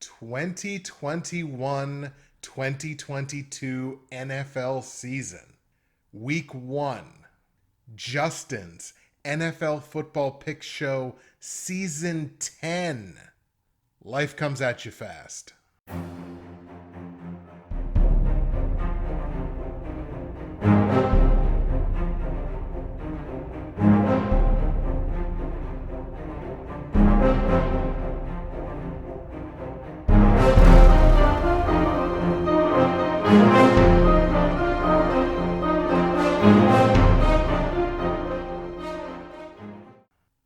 2021-2022 NFL season. Week 1. Justin's NFL Football Pick Show Season 10. Life comes at you fast.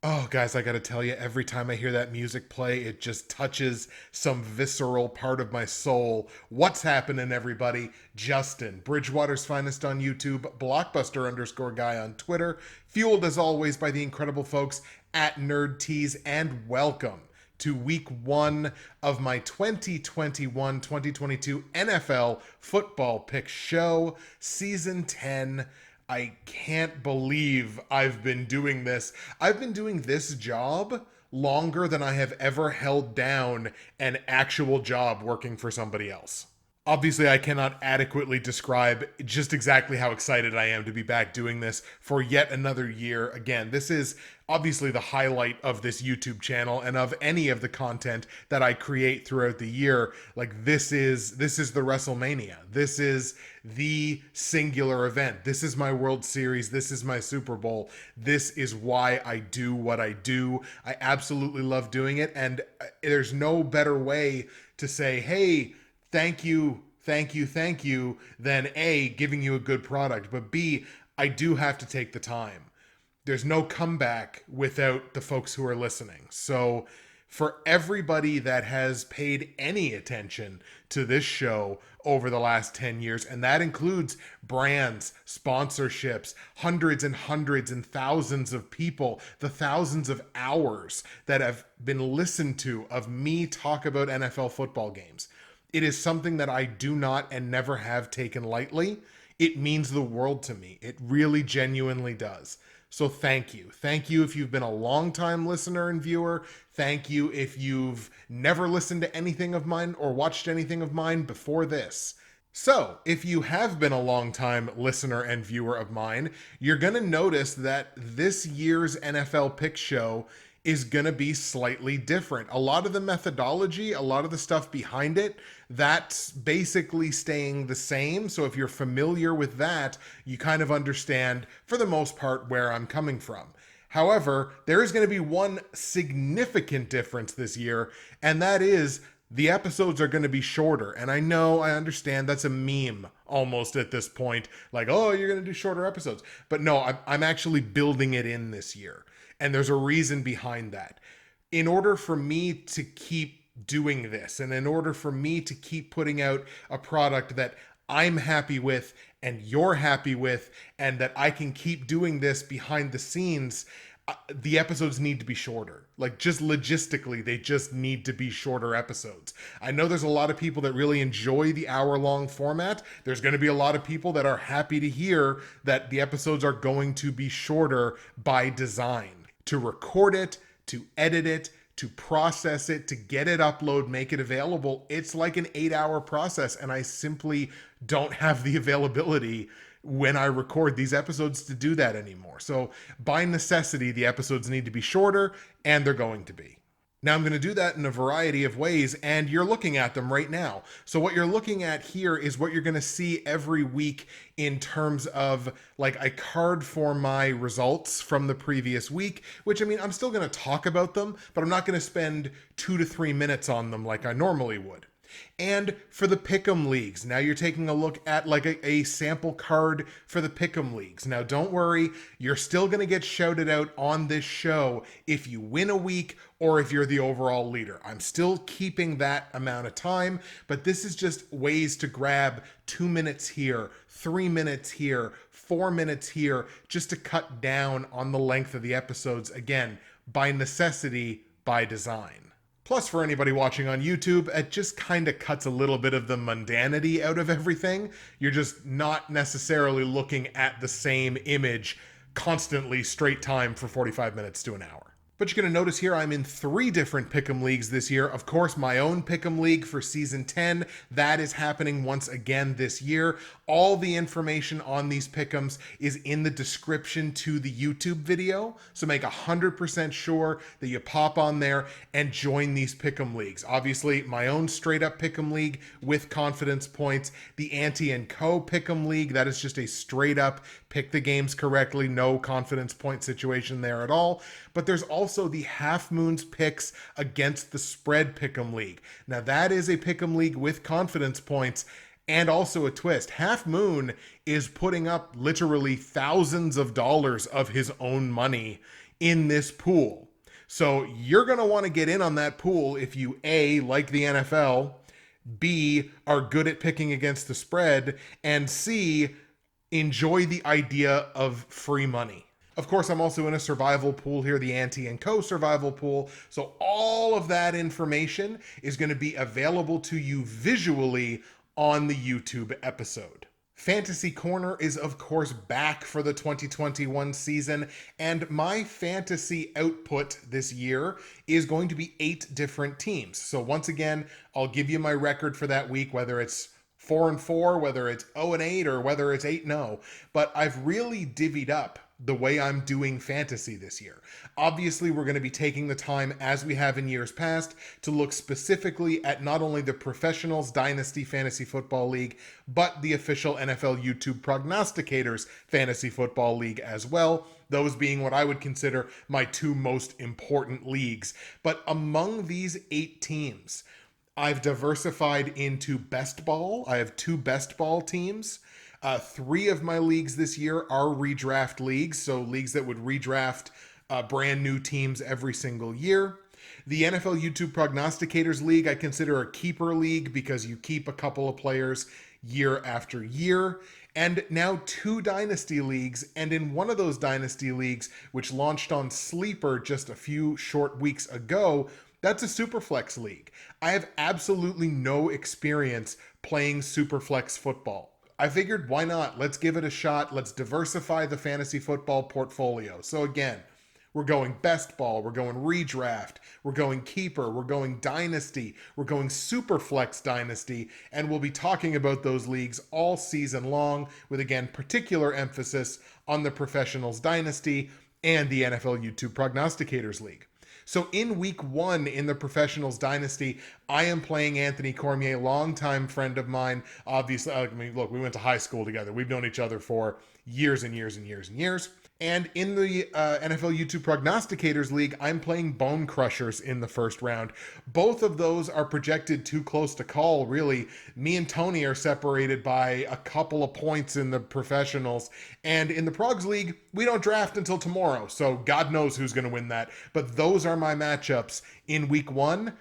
Oh, guys, I gotta tell you, every time I hear that music play, it just touches some visceral part of my soul. What's happening, everybody? Justin, Bridgewater's Finest on YouTube, Blockbuster_guy on Twitter, fueled as always by the incredible folks at NerdTees, and welcome to week 1 of my 2021-2022 NFL Football Pick Show, Season 10. I can't believe I've been doing this. I've been doing this job longer than I have ever held down an actual job working for somebody else. Obviously, I cannot adequately describe just exactly how excited I am to be back doing this for yet another year. Again, this is obviously the highlight of this YouTube channel and of any of the content that I create throughout the year. Like, this is the WrestleMania. This is the singular event. This is my World Series. This is my Super Bowl. This is why I do what I do. I absolutely love doing it, and there's no better way to say, hey, thank you, than A, giving you a good product, but B, I do have to take the time. There's no comeback without the folks who are listening. So for everybody that has paid any attention to this show over the last 10 years, and that includes brands, sponsorships, hundreds and thousands of people, the thousands of hours that have been listened to of me talk about NFL football games. It is something that I do not and never have taken lightly. It means the world to me. It really genuinely does. So thank you. Thank you if you've been a long-time listener and viewer. Thank you if you've never listened to anything of mine or watched anything of mine before this. So, if you have been a long-time listener and viewer of mine, you're going to notice that this year's NFL Pick Show is going to be slightly different. A lot of the methodology, a lot of the stuff behind it, that's basically staying the same. So if you're familiar with that, you kind of understand, for the most part, where I'm coming from. However, there is going to be one significant difference this year, and that is the episodes are going to be shorter. And I know, I understand that's a meme almost at this point. Like, oh, you're going to do shorter episodes. But no, I'm actually building it in this year. And there's a reason behind that. In order for me to keep doing this, and in order for me to keep putting out a product that I'm happy with and you're happy with, and that I can keep doing this behind the scenes, the episodes need to be shorter. Like, just logistically, they just need to be shorter episodes. I know there's a lot of people that really enjoy the hour-long format. There's going to be a lot of people that are happy to hear that the episodes are going to be shorter by design. To record it, to edit it, to process it, to get it uploaded, make it available, it's like an 8-hour process, and I simply don't have the availability when I record these episodes to do that anymore. So by necessity, the episodes need to be shorter, and they're going to be. Now, I'm going to do that in a variety of ways, and you're looking at them right now. So what you're looking at here is what you're going to see every week in terms of like a card for my results from the previous week, which, I mean, I'm still going to talk about them, but I'm not going to spend 2 to 3 minutes on them like I normally would. And for the Pick'em Leagues, now you're taking a look at like a sample card for the Pick'em Leagues. Now, don't worry, you're still going to get shouted out on this show if you win a week or if you're the overall leader. I'm still keeping that amount of time, but this is just ways to grab 2 minutes here, 3 minutes here, 4 minutes here, just to cut down on the length of the episodes, again, by necessity, by design. Plus, for anybody watching on YouTube, it just kind of cuts a little bit of the mundanity out of everything. You're just not necessarily looking at the same image constantly straight time for 45 minutes to an hour. But you're going to notice here I'm in 3 different Pick'em Leagues this year. Of course, my own Pick'em League for Season 10. That is happening once again this year. All the information on these Pick'ems is in the description to the YouTube video. So make 100% sure that you pop on there and join these Pick'em Leagues. Obviously, my own straight up Pick'em League with confidence points. The Ante and Co. Pick'em League, that is just a straight up pick the games correctly, no confidence point situation there at all. But there's also the HALFMOON's picks against the spread Pick'em League. Now that is a Pick'em League with confidence points and also a twist. HALFMOON is putting up literally thousands of dollars of his own money in this pool. So you're going to want to get in on that pool if you A, like the NFL, B, are good at picking against the spread, and C, enjoy the idea of free money. Of course, I'm also in a survival pool here, the Ante and Co. survival pool. So all of that information is going to be available to you visually on the YouTube episode. Fantasy Corner is, of course, back for the 2021 season, and my fantasy output this year is going to be 8 different teams. So once again, I'll give you my record for that week, whether it's 4-4, whether it's 0-8, or whether it's 8-0. But I've really divvied up the way I'm doing fantasy this year. Obviously, we're going to be taking the time, as we have in years past, to look specifically at not only the Professionals Dynasty Fantasy Football League, but the official NFL YouTube Prognosticators Fantasy Football League as well. Those being what I would consider my 2 most important leagues. But among these 8 teams, I've diversified into best ball. I have 2 best ball teams. 3 of my leagues this year are redraft leagues, so leagues that would redraft brand new teams every single year. The NFL YouTube Prognosticators League I consider a keeper league because you keep a couple of players year after year. And now 2 dynasty leagues, and in one of those dynasty leagues, which launched on Sleeper just a few short weeks ago, that's a Superflex league. I have absolutely no experience playing Superflex football. I figured, why not? Let's give it a shot. Let's diversify the fantasy football portfolio. So again, we're going best ball, we're going redraft, we're going keeper, we're going dynasty, we're going Superflex dynasty, and we'll be talking about those leagues all season long with, again, particular emphasis on the Professionals Dynasty and the NFL YouTube Prognosticators League. So in week 1 in the Professionals Dynasty, I am playing Anthony Cormier, longtime friend of mine. Obviously, I mean, look, we went to high school together. We've known each other for years and years and years and years. And in the NFL YouTube Prognosticators League, I'm playing Bone Crushers in the first round. Both of those are projected too close to call, really. Me and Tony are separated by a couple of points in the Professionals. And in the Progs League, we don't draft until tomorrow, so God knows who's going to win that. But those are my matchups in week 1.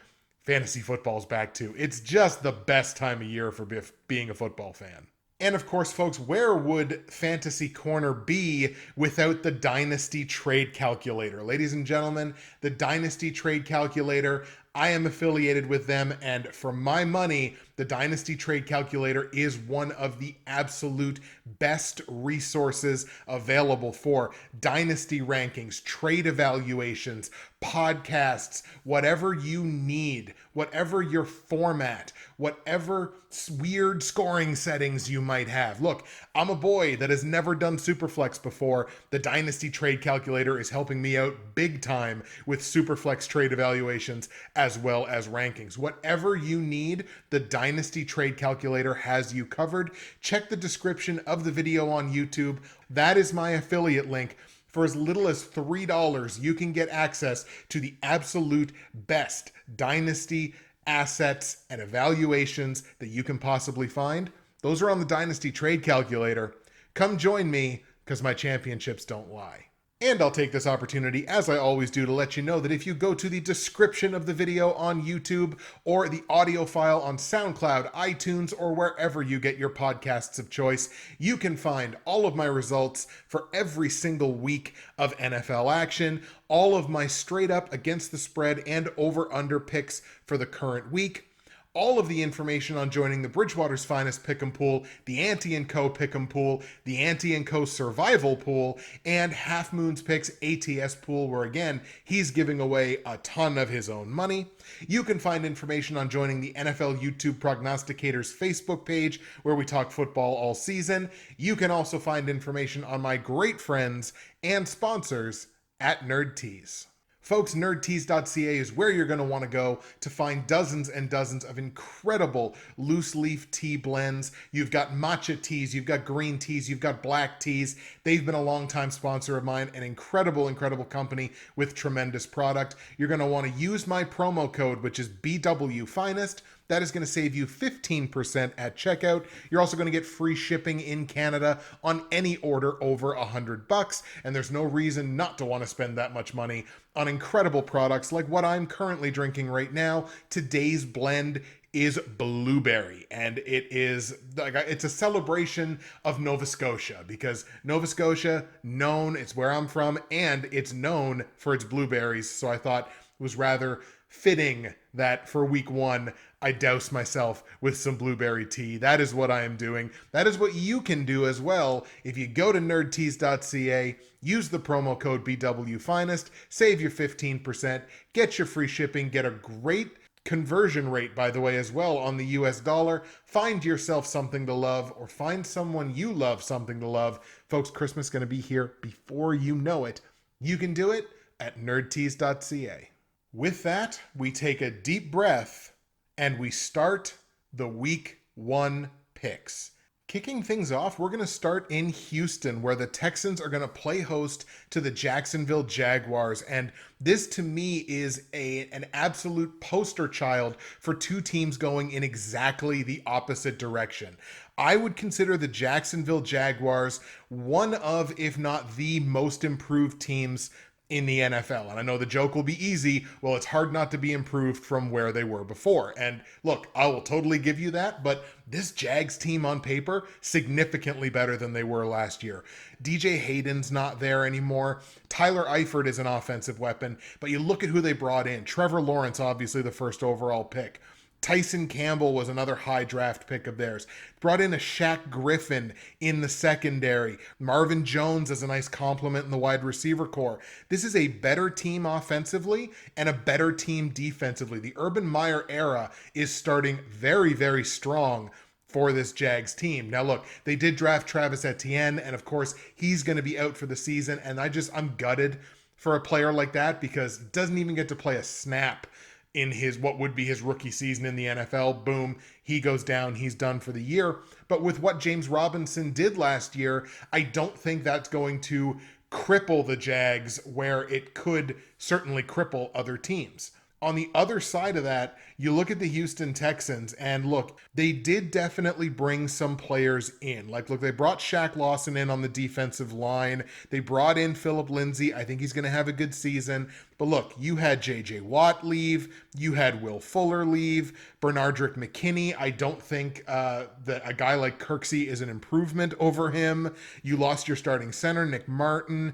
Fantasy football's back too. It's just the best time of year for being a football fan. And of course, folks, where would Fantasy Corner be without the Dynasty Trade Calculator? Ladies and gentlemen, the Dynasty Trade Calculator, I am affiliated with them, and for my money, the Dynasty Trade Calculator is one of the absolute best resources available for dynasty rankings, trade evaluations, podcasts, whatever you need, whatever your format, whatever weird scoring settings you might have. Look, I'm a boy that has never done Superflex before. The Dynasty Trade Calculator is helping me out big time with Superflex trade evaluations as well as rankings. Whatever you need, the Dynasty Trade Calculator has you covered. Check the description of the video on YouTube. That is my affiliate link. For as little as $3, you can get access to the absolute best dynasty assets and evaluations that you can possibly find. Those are on the Dynasty Trade Calculator. Come join me, because my championships don't lie. And I'll take this opportunity, as I always do, to let you know that if you go to the description of the video on YouTube or the audio file on SoundCloud, iTunes, or wherever you get your podcasts of choice, you can find all of my results for every single week of NFL action, all of my straight up against the spread and over-under picks for the current week, all of the information on joining the Bridgewater's Finest Pick'em Pool, the Ante & Co. Pick'em Pool, the Ante & Co. Survival Pool, and Half Moon's Picks ATS Pool, where again, he's giving away a ton of his own money. You can find information on joining the NFL YouTube Prognosticators Facebook page, where we talk football all season. You can also find information on my great friends and sponsors at NerdTees. Folks, nerdtees.ca is where you're going to want to go to find dozens and dozens of incredible loose leaf tea blends. You've got matcha teas, you've got green teas, you've got black teas. They've been a longtime sponsor of mine, an incredible, incredible company with tremendous product. You're going to want to use my promo code, which is BWFinest. That is going to save you 15% at checkout. You're also going to get free shipping in Canada on any order over $100, and there's no reason not to want to spend that much money on incredible products like what I'm currently drinking right now. Today's blend is blueberry, and it's a celebration of Nova Scotia, because Nova Scotia, it's where I'm from, and it's known for its blueberries. So I thought it was rather fitting that for week one, I douse myself with some blueberry tea. That is what I am doing. That is what you can do as well. If you go to nerdtees.ca, use the promo code BWFinest, save your 15%, get your free shipping, get a great conversion rate, by the way, as well on the US dollar. Find yourself something to love, or find someone you love something to love. Folks, Christmas is going to be here before you know it. You can do it at nerdtees.ca. With that, we take a deep breath and we start the week one picks. Kicking things off, we're going to start in Houston, where the Texans are going to play host to the Jacksonville Jaguars. And this, to me, is an absolute poster child for two teams going in exactly the opposite direction. I would consider the Jacksonville Jaguars one of, if not the most improved teams in the NFL. And I know the joke will be easy. Well, it's hard not to be improved from where they were before. And look, I will totally give you that, but this Jags team on paper, significantly better than they were last year. DJ Hayden's not there anymore. Tyler Eifert is an offensive weapon, but you look at who they brought in. Trevor Lawrence, obviously the first overall pick. Tyson Campbell was another high draft pick of theirs. Brought in a Shaq Griffin in the secondary. Marvin Jones as a nice complement in the wide receiver core. This is a better team offensively and a better team defensively. The Urban Meyer era is starting very, very strong for this Jags team. Now look, they did draft Travis Etienne, and of course he's going to be out for the season, and I'm gutted for a player like that, because doesn't even get to play a snap in what would be his rookie season in the NFL. Boom, he goes down, he's done for the year. But with what James Robinson did last year, I don't think that's going to cripple the Jags where it could certainly cripple other teams. On the other side of that, you look at the Houston Texans, and look, they did definitely bring some players in. Look, they brought Shaq Lawson in on the defensive line. They brought in Phillip Lindsay. I think he's going to have a good season. But look, you had J.J. Watt leave. You had Will Fuller leave. Bernardrick McKinney, I don't think that a guy like Kirksey is an improvement over him. You lost your starting center, Nick Martin.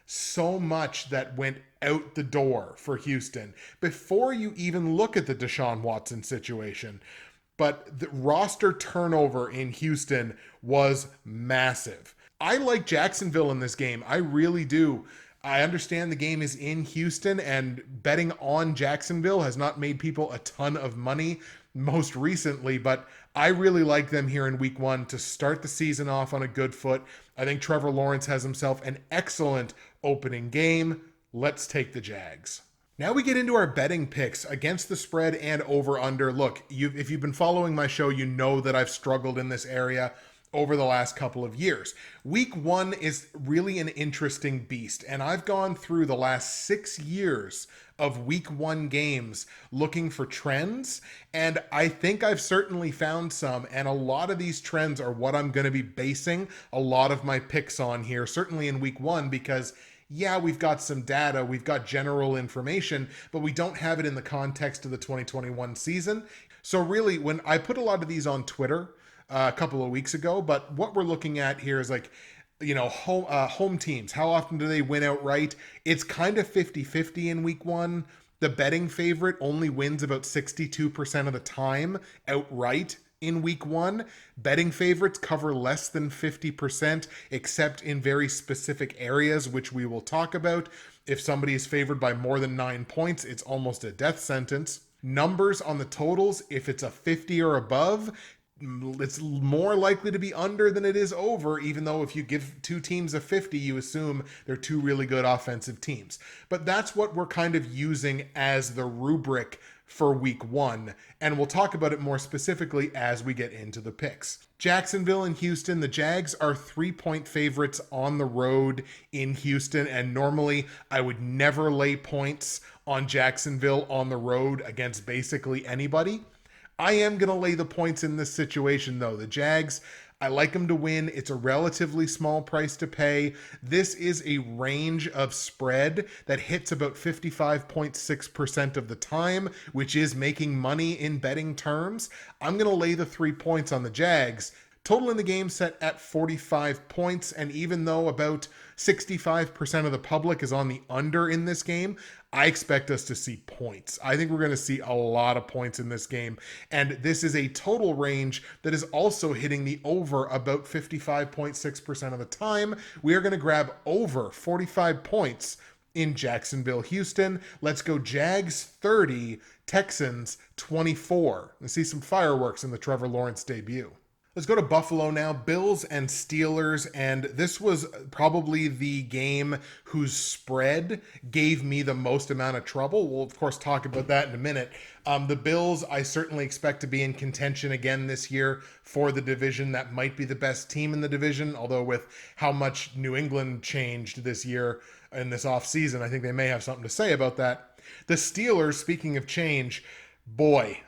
So much that went out the door for Houston before you even look at the Deshaun Watson situation. But the roster turnover in Houston was massive. I like Jacksonville in this game. I really do. I understand the game is in Houston, and betting on Jacksonville has not made people a ton of money most recently, but I really like them here in week one to start the season off on a good foot. I think Trevor Lawrence has himself an excellent opening game. Let's take the Jags. Now we get into our betting picks against the spread and over-under. Look, if you've been following my show, you know that I've struggled in this area over the last couple of years. Week one is really an interesting beast, and I've gone through the last 6 years of week one games looking for trends, and I think I've certainly found some, and a lot of these trends are what I'm going to be basing a lot of my picks on here, certainly in week one, because yeah, we've got some data, we've got general information, but we don't have it in the context of the 2021 season. So really, when I put a lot of these on Twitter a couple of weeks ago, but what we're looking at here is home teams. How often do they win outright? It's kind of 50-50 in week one. The betting favorite only wins about 62% of the time outright in week one. Betting favorites cover less than 50%, except in very specific areas, which we will talk about. If somebody is favored by more than 9 points, it's almost a death sentence. Numbers on the totals, if it's a 50 or above, it's more likely to be under than it is over, even though if you give two teams a 50, you assume they're two really good offensive teams. But that's what we're kind of using as the rubric for week one, and we'll talk about it more specifically as we get into the picks. Jacksonville and Houston, the Jags are 3-point favorites on the road in Houston, and normally I would never lay points on Jacksonville on the road against basically anybody. I am going to lay the points in this situation, though. The Jags, I like them to win. It's a relatively small price to pay. This is a range of spread that hits about 55.6% of the time, which is making money in betting terms. I'm going to lay the 3 points on the Jags. Total in the game set at 45 points, and even though about 65% of the public is on the under in this game, I expect us to see points. I think we're going to see a lot of points in this game, and this is a total range that is also hitting the over about 55.6% of the time. We are going to grab over 45 points in Jacksonville, Houston. Let's go Jags 30, Texans 24. Let's see some fireworks in the Trevor Lawrence debut. Let's go to Buffalo now, Bills and Steelers, and this was probably the game whose spread gave me the most amount of trouble. We'll, of course, talk about that in a minute. The Bills, I certainly expect to be in contention again this year for the division. That might be the best team in the division, although with how much New England changed this year in this offseason, I think they may have something to say about that. The Steelers, speaking of change, boy,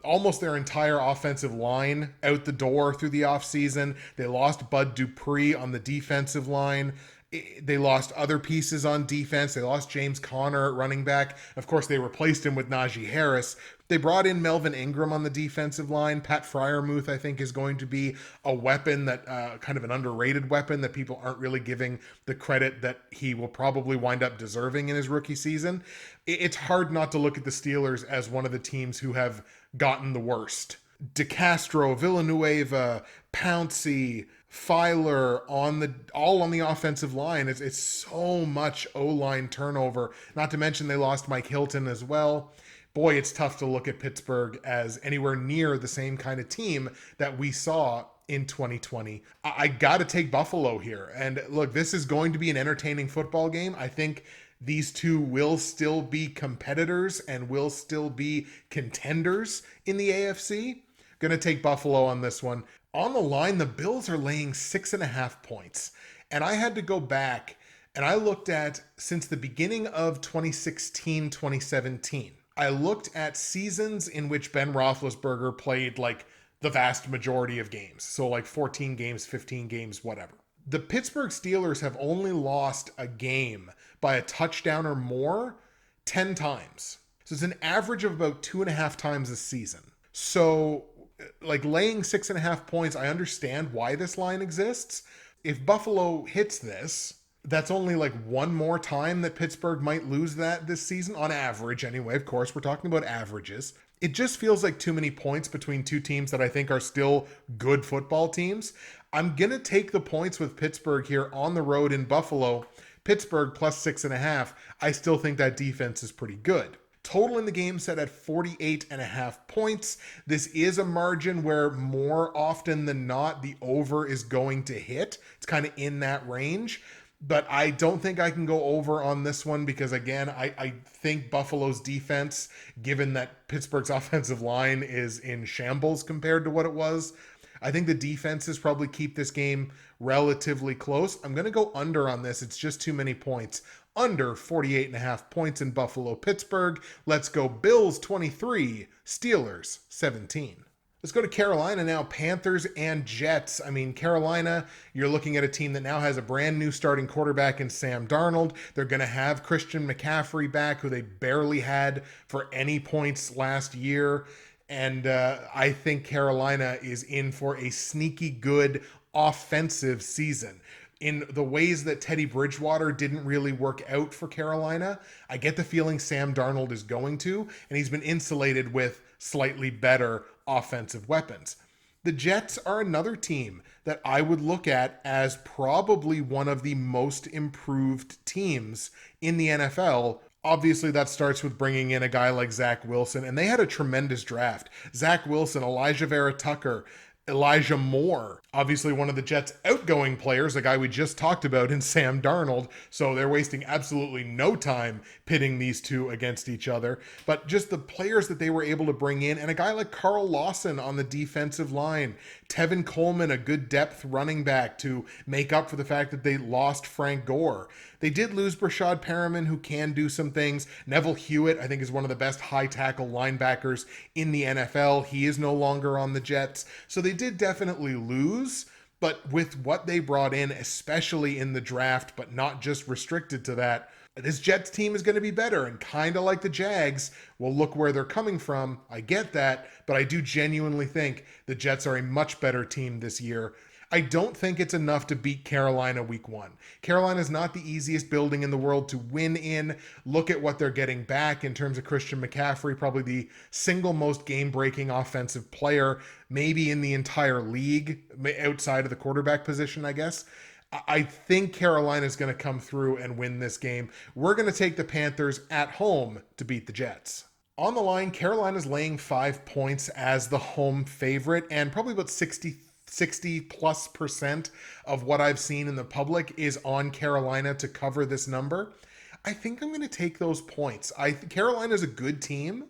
almost their entire offensive line out the door through the offseason. They lost Bud Dupree on the defensive line. They lost other pieces on defense. They lost James Conner at running back. Of course, they replaced him with Najee Harris. They brought in Melvin Ingram on the defensive line. Pat Freiermuth, I think, is going to be a weapon that kind of an underrated weapon that people aren't really giving the credit that he will probably wind up deserving in his rookie season. It's hard not to look at the Steelers as one of the teams who have gotten the worst. DeCastro, Villanueva, Pouncey, Filer all on the offensive line. It's so much O-line turnover. Not to mention they lost Mike Hilton as well. Boy, it's tough to look at Pittsburgh as anywhere near the same kind of team that we saw in 2020. I got to take Buffalo here. And look, this is going to be an entertaining football game. I think these two will still be competitors and will still be contenders in the AFC. Going to take Buffalo on this one. On the line, the Bills are laying 6.5 points. And I had to go back and I looked at since the beginning of 2016, 2017. I looked at seasons in which Ben Roethlisberger played like the vast majority of games. So like 14 games, 15 games, whatever. The Pittsburgh Steelers have only lost a game by a touchdown or more 10 times. So it's an average of about 2.5 times a season. So like laying 6.5 points, I understand why this line exists. If Buffalo hits this, that's only like one more time that Pittsburgh might lose that this season, on average anyway. Of course, we're talking about averages. It just feels like too many points between two teams that I think are still good football teams. I'm going to take the points with Pittsburgh here on the road in Buffalo. Pittsburgh plus 6.5. I still think that defense is pretty good. Total in the game set at 48.5 points. This is a margin where more often than not, the over is going to hit. It's kind of in that range. But I don't think I can go over on this one because, again, I think Buffalo's defense, given that Pittsburgh's offensive line is in shambles compared to what it was, I think the defenses probably keep this game relatively close. I'm going to go under on this. It's just too many points. Under 48.5 points in Buffalo, Pittsburgh. Let's go Bills 23, Steelers 17. Let's go to Carolina now, Panthers and Jets. I mean, Carolina, you're looking at a team that now has a brand new starting quarterback in Sam Darnold. They're going to have Christian McCaffrey back, who they barely had for any points last year. And I think Carolina is in for a sneaky good offensive season. in the ways that Teddy Bridgewater didn't really work out for Carolina, I get the feeling Sam Darnold is going to, and he's been insulated with slightly better offensive weapons. The Jets are another team that I would look at as probably one of the most improved teams in the NFL. Obviously, that starts with bringing in a guy like Zach Wilson, and they had a tremendous draft. Zach Wilson, Elijah Vera Tucker, Elijah Moore, obviously one of the Jets' outgoing players, a guy we just talked about in Sam Darnold. So they're wasting absolutely no time pitting these two against each other. But just the players that they were able to bring in, and a guy like Carl Lawson on the defensive line, Tevin Coleman, a good depth running back to make up for the fact that they lost Frank Gore. They did lose Brashad Perriman, who can do some things. Neville Hewitt, I think, is one of the best high tackle linebackers in the NFL. He is no longer on the Jets. So they did definitely lose, but with what they brought in, especially in the draft, but not just restricted to that, this Jets team is going to be better. And kind of like the Jags, we'll look where they're coming from. I get that, but I do genuinely think the Jets are a much better team this year. I don't think it's enough to beat Carolina week 1. Carolina is not the easiest building in the world to win in. Look at what they're getting back in terms of Christian McCaffrey, probably the single most game-breaking offensive player maybe in the entire league, outside of the quarterback position, I guess. I think Carolina is going to come through and win this game. We're going to take the Panthers at home to beat the Jets. On the line, Carolina's laying 5 points as the home favorite, and probably about 60+% of what I've seen in the public is on Carolina to cover this number. I think I'm going to take those points. Carolina's a good team.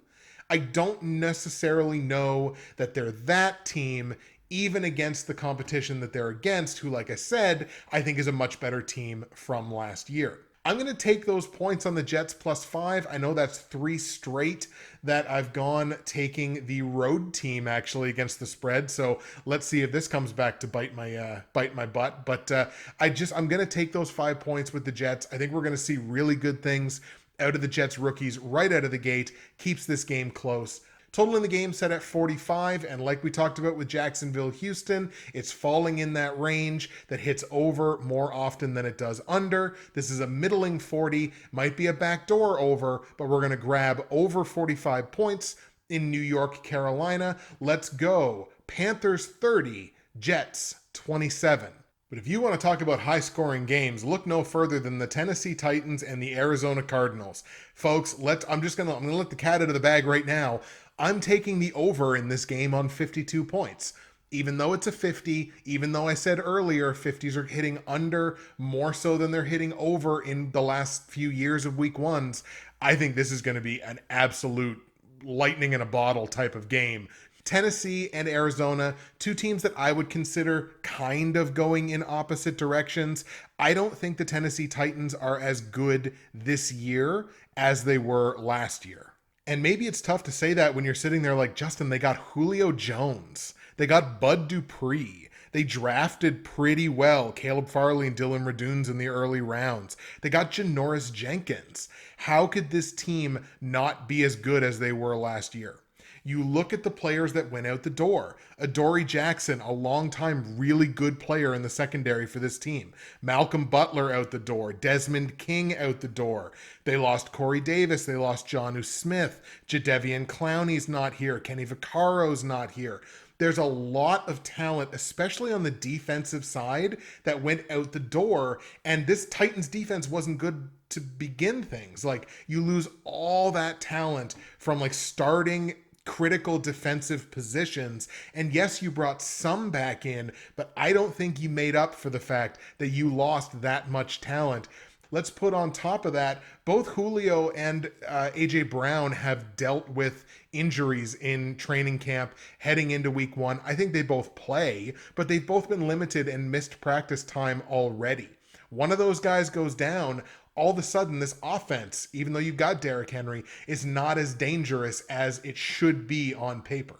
I don't necessarily know that they're that team, even against the competition that they're against, who, like I said, I think is a much better team from last year. I'm going to take those points on the Jets +5. I know that's 3 straight that I've gone taking the road team actually against the spread. So let's see if this comes back to bite my butt. But I'm going to take those 5 points with the Jets. I think we're going to see really good things out of the Jets rookies right out of the gate. Keeps this game close. Total in the game set at 45, and like we talked about with Jacksonville, Houston, it's falling in that range that hits over more often than it does under. This is a middling 40, might be a backdoor over, but we're going to grab over 45 points in New York, Carolina. Let's go. Panthers 30, Jets 27. But if you want to talk about high-scoring games, look no further than the Tennessee Titans and the Arizona Cardinals. Folks, I'm going to let the cat out of the bag right now. I'm taking the over in this game on 52 points. Even though it's a 50, even though I said earlier 50s are hitting under more so than they're hitting over in the last few years of week 1s, I think this is going to be an absolute lightning in a bottle type of game. Tennessee and Arizona, 2 teams that I would consider kind of going in opposite directions. I don't think the Tennessee Titans are as good this year as they were last year. And maybe it's tough to say that when you're sitting there like, Justin, they got Julio Jones. They got Bud Dupree. They drafted pretty well Caleb Farley and Dylan Raduns in the early rounds. They got Janoris Jenkins. How could this team not be as good as they were last year? You look at the players that went out the door. Adoree Jackson, a longtime really good player in the secondary for this team. Malcolm Butler out the door. Desmond King out the door. They lost Corey Davis. They lost Jonnu Smith. Jadeveon Clowney's not here. Kenny Vaccaro's not here. There's a lot of talent, especially on the defensive side, that went out the door. And this Titans defense wasn't good to begin things. Like, you lose all that talent from like starting critical defensive positions. And yes, you brought some back in, but I don't think you made up for the fact that you lost that much talent. Let's put on top of that, both Julio and A.J. Brown have dealt with injuries in training camp heading into week 1. I think they both play, but they've both been limited and missed practice time already. One of those guys goes down, all of a sudden this offense, even though you've got Derrick Henry, is not as dangerous as it should be on paper.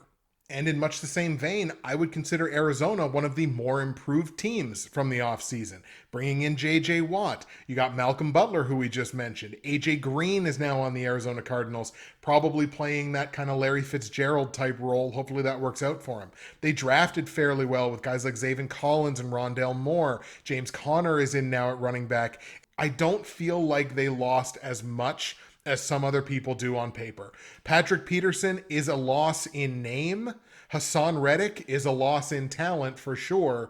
And in much the same vein, I would consider Arizona one of the more improved teams from the offseason. Bringing in J.J. Watt. You got Malcolm Butler, who we just mentioned. A.J. Green is now on the Arizona Cardinals, probably playing that kind of Larry Fitzgerald type role. Hopefully that works out for him. They drafted fairly well with guys like Zaven Collins and Rondale Moore. James Conner is in now at running back. I don't feel like they lost as much as some other people do on paper. Patrick Peterson is a loss in name. Hassan Reddick is a loss in talent for sure.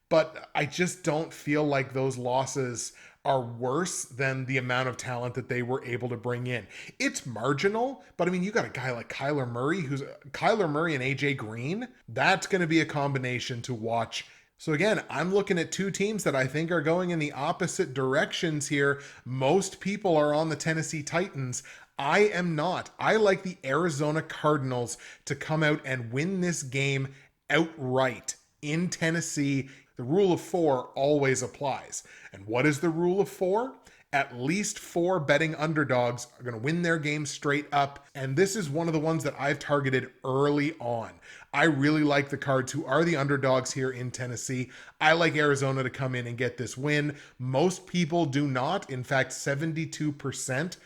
But I just don't feel like those losses are worse than the amount of talent that they were able to bring in. It's marginal, but I mean, you got a guy like Kyler Murray and AJ Green. That's going to be a combination to watch. So again, I'm looking at two teams that I think are going in the opposite directions here. Most people are on the Tennessee Titans. I am not. I like the Arizona Cardinals to come out and win this game outright in Tennessee. The rule of 4 always applies. And what is the rule of 4? At least 4 betting underdogs are going to win their game straight up. And this is one of the ones that I've targeted early on. I really like the Cards, who are the underdogs here in Tennessee. I like Arizona to come in and get this win. Most people do not. In fact, 72%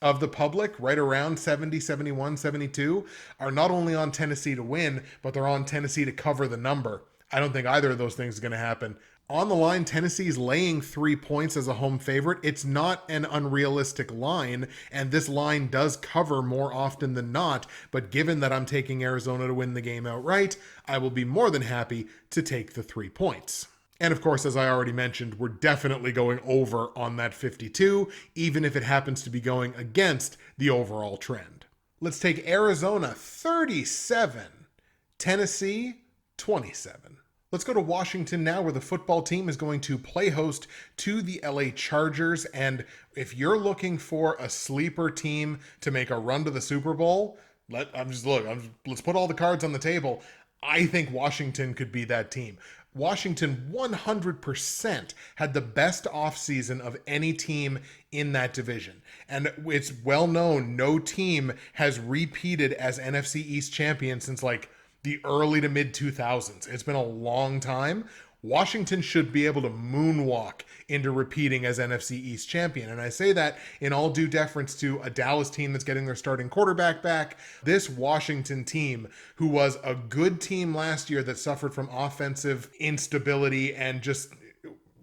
of the public, right around 70, 71, 72, are not only on Tennessee to win, but they're on Tennessee to cover the number. I don't think either of those things is going to happen. On the line, Tennessee's laying 3 points as a home favorite. It's not an unrealistic line, and this line does cover more often than not. But given that I'm taking Arizona to win the game outright, I will be more than happy to take the 3 points. And of course, as I already mentioned, we're definitely going over on that 52, even if it happens to be going against the overall trend. Let's take Arizona 37, Tennessee 27. Let's go to Washington now, where the football team is going to play host to the LA Chargers. And if you're looking for a sleeper team to make a run to the Super Bowl, let's put all the cards on the table. I think Washington could be that team. Washington 100% had the best offseason of any team in that division. And it's well known, no team has repeated as NFC East champion since like the early to mid 2000s. It's been a long time. Washington should be able to moonwalk into repeating as NFC East champion. And I say that in all due deference to a Dallas team that's getting their starting quarterback back. This Washington team, who was a good team last year that suffered from offensive instability and just,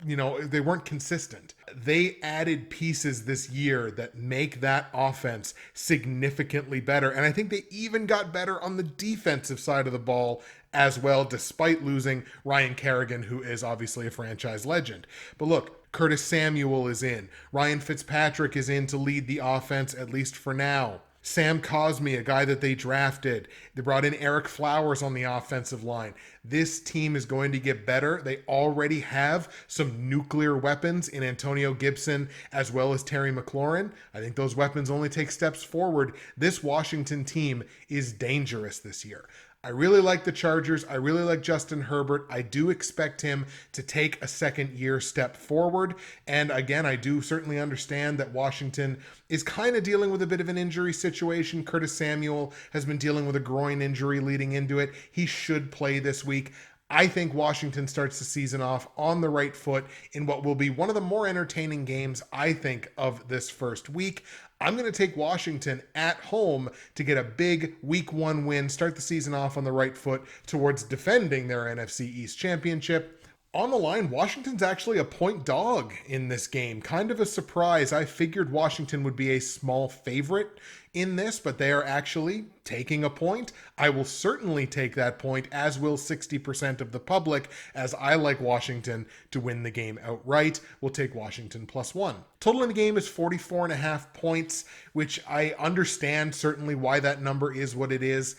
they weren't consistent. They added pieces this year that make that offense significantly better. And I think they even got better on the defensive side of the ball as well, despite losing Ryan Kerrigan, who is obviously a franchise legend. But look, Curtis Samuel is in. Ryan Fitzpatrick is in to lead the offense, at least for now. Sam Cosmi, a guy that they drafted. They brought in Eric Flowers on the offensive line. This team is going to get better. They already have some nuclear weapons in Antonio Gibson as well as Terry McLaurin. I think those weapons only take steps forward. This Washington team is dangerous this year. I really like the Chargers. I really like Justin Herbert. I do expect him to take a second year step forward. And again, I do certainly understand that Washington is kind of dealing with a bit of an injury situation. Curtis Samuel has been dealing with a groin injury leading into it. He should play this week. I think Washington starts the season off on the right foot in what will be one of the more entertaining games, I think, of this first week. I'm going to take Washington at home to get a big week 1 win, start the season off on the right foot towards defending their NFC East championship. On the line, Washington's actually a point dog in this game. Kind of a surprise. I figured Washington would be a small favorite in this, but they are actually taking a point. I will certainly take that point, as will 60% of the public, as I like Washington to win the game outright. We'll take Washington +1. Total in the game is 44.5 points, which I understand certainly why that number is what it is.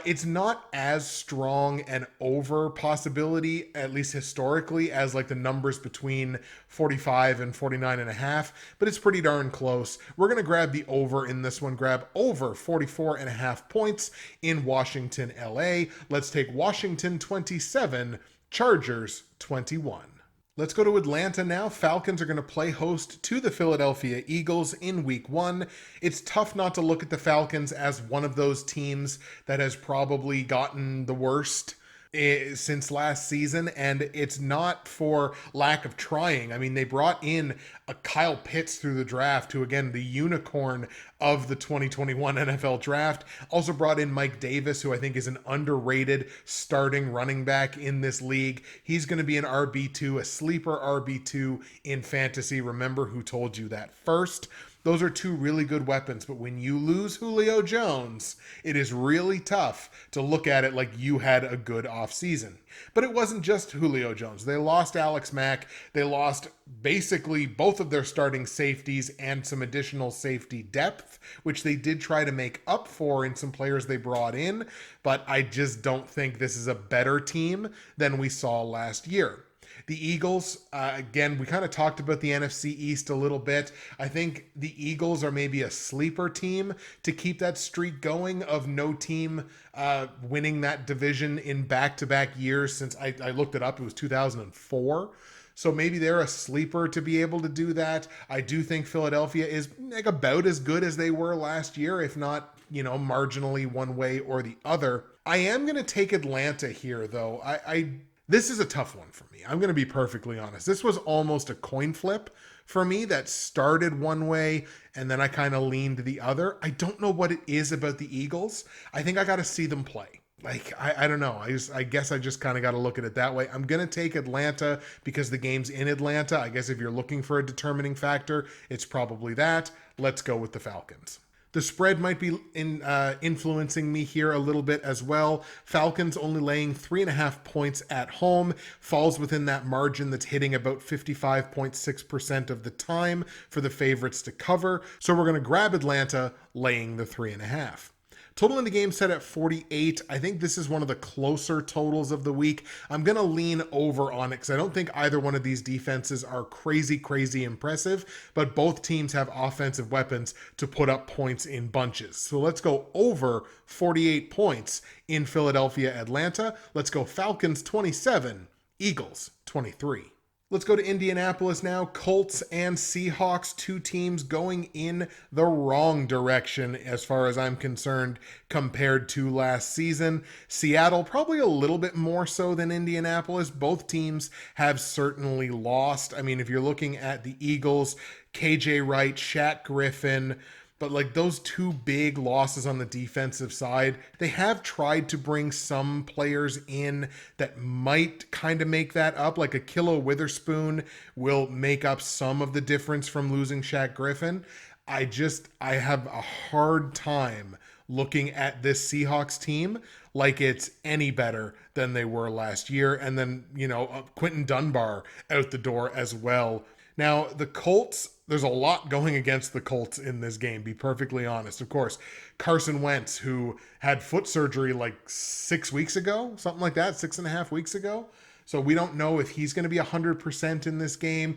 It's not as strong an over possibility, at least historically, as like the numbers between 45 and 49.5, but it's pretty darn close. We're going to grab the over in this one, grab over 44.5 points in Washington, LA. Let's take Washington 27, Chargers 21. Let's go to Atlanta now. Falcons are going to play host to the Philadelphia Eagles in week 1. It's tough not to look at the Falcons as one of those teams that has probably gotten the worst since last season, and it's not for lack of trying. I mean, they brought in a Kyle Pitts through the draft, who again, the unicorn of the 2021 NFL draft. Also brought in Mike Davis, who I think is an underrated starting running back in this league. He's going to be an RB2, a sleeper RB2 in fantasy. Remember who told you that first. Those are two really good weapons, but when you lose Julio Jones, it is really tough to look at it like you had a good offseason. But it wasn't just Julio Jones. They lost Alex Mack. They lost basically both of their starting safeties and some additional safety depth, which they did try to make up for in some players they brought in. But I just don't think this is a better team than we saw last year. The Eagles, again, we kind of talked about the NFC East a little bit. I think the Eagles are maybe a sleeper team to keep that streak going of no team winning that division in back-to-back years since I looked it up. It was 2004. So maybe they're a sleeper to be able to do that. I do think Philadelphia is like about as good as they were last year, if not, marginally one way or the other. I am going to take Atlanta here, though. This is a tough one for me. I'm going to be perfectly honest. This was almost a coin flip for me that started one way and then I kind of leaned the other. I don't know what it is about the Eagles. I think I got to see them play. I don't know. I guess I just kind of got to look at it that way. I'm going to take Atlanta because the game's in Atlanta. I guess if you're looking for a determining factor, it's probably that. Let's go with the Falcons. The spread might be influencing me here a little bit as well. Falcons only laying 3.5 points at home, falls within that margin that's hitting about 55.6% of the time for the favorites to cover. So we're going to grab Atlanta laying the 3.5. Total in the game set at 48. I think this is one of the closer totals of the week. I'm going to lean over on it because I don't think either one of these defenses are crazy impressive, but both teams have offensive weapons to put up points in bunches. So let's go over 48 points in Philadelphia, Atlanta. Let's go Falcons 27, Eagles 23. Let's go to Indianapolis now. Colts and Seahawks, two teams going in the wrong direction as far as I'm concerned compared to last season. Seattle probably a little bit more so than Indianapolis. Both teams have certainly lost. I mean, if you're looking at the Eagles, KJ Wright, Shaq Griffin, but like those two big losses on the defensive side, they have tried to bring some players in that might kind of make that up. Like Ahkello Witherspoon will make up some of the difference from losing Shaq Griffin. I have a hard time looking at this Seahawks team like it's any better than they were last year. And then, Quentin Dunbar out the door as well. Now, the Colts, there's a lot going against the Colts in this game, be perfectly honest. Of course, Carson Wentz, who had foot surgery like 6 weeks ago, something like that, 6.5 weeks ago. So we don't know if he's going to be 100% in this game.